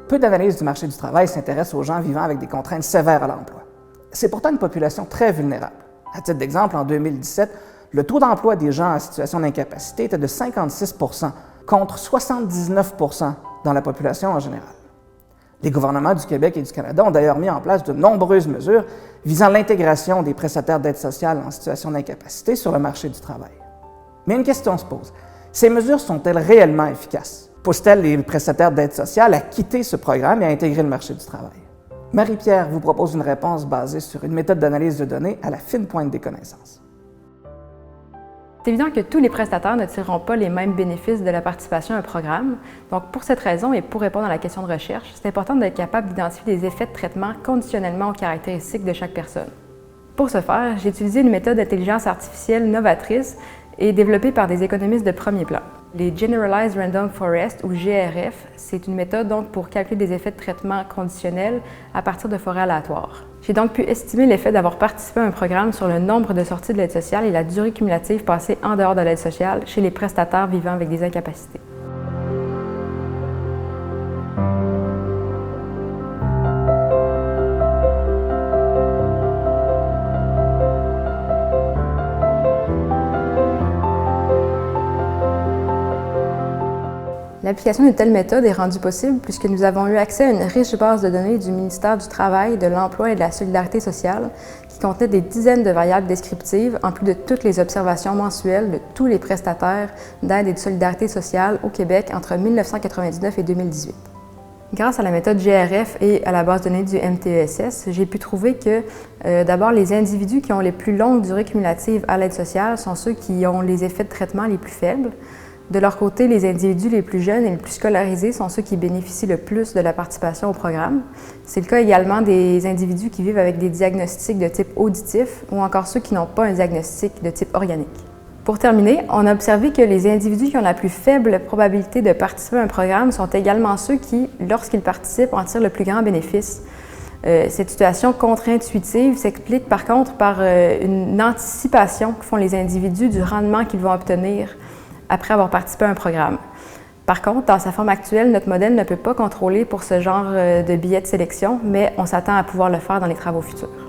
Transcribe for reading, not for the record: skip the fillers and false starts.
Peu d'analyses du marché du travail s'intéressent aux gens vivant avec des contraintes sévères à l'emploi. C'est pourtant une population très vulnérable. À titre d'exemple, en 2017, le taux d'emploi des gens en situation d'incapacité était de 56 % contre 79 % dans la population en général. Les gouvernements du Québec et du Canada ont d'ailleurs mis en place de nombreuses mesures visant l'intégration des prestataires d'aide sociale en situation d'incapacité sur le marché du travail. Mais une question se pose. Ces mesures sont-elles réellement efficaces? Poussent-elles les prestataires d'aide sociale à quitter ce programme et à intégrer le marché du travail? Marie-Pierre vous propose une réponse basée sur une méthode d'analyse de données à la fine pointe des connaissances. C'est évident que tous les prestataires ne tireront pas les mêmes bénéfices de la participation à un programme. Donc, pour cette raison et pour répondre à la question de recherche, c'est important d'être capable d'identifier des effets de traitement conditionnellement aux caractéristiques de chaque personne. Pour ce faire, j'ai utilisé une méthode d'intelligence artificielle novatrice et développée par des économistes de premier plan. Les Generalized Random Forest, ou GRF, c'est une méthode donc pour calculer des effets de traitement conditionnels à partir de forêts aléatoires. J'ai donc pu estimer l'effet d'avoir participé à un programme sur le nombre de sorties de l'aide sociale et la durée cumulative passée en dehors de l'aide sociale chez les prestataires vivant avec des incapacités. L'application d'une telle méthode est rendue possible puisque nous avons eu accès à une riche base de données du ministère du Travail, de l'Emploi et de la Solidarité sociale qui contenait des dizaines de variables descriptives en plus de toutes les observations mensuelles de tous les prestataires d'aide et de solidarité sociale au Québec entre 1999 et 2018. Grâce à la méthode GRF et à la base de données du MTESS, j'ai pu trouver que d'abord les individus qui ont les plus longues durées cumulatives à l'aide sociale sont ceux qui ont les effets de traitement les plus faibles. De leur côté, les individus les plus jeunes et les plus scolarisés sont ceux qui bénéficient le plus de la participation au programme. C'est le cas également des individus qui vivent avec des diagnostics de type auditif ou encore ceux qui n'ont pas un diagnostic de type organique. Pour terminer, on a observé que les individus qui ont la plus faible probabilité de participer à un programme sont également ceux qui, lorsqu'ils participent, en tirent le plus grand bénéfice. Cette situation contre-intuitive s'explique par contre par une anticipation que font les individus du rendement qu'ils vont obtenir après avoir participé à un programme. Par contre, dans sa forme actuelle, notre modèle ne peut pas contrôler pour ce genre de billets de sélection, mais on s'attend à pouvoir le faire dans les travaux futurs.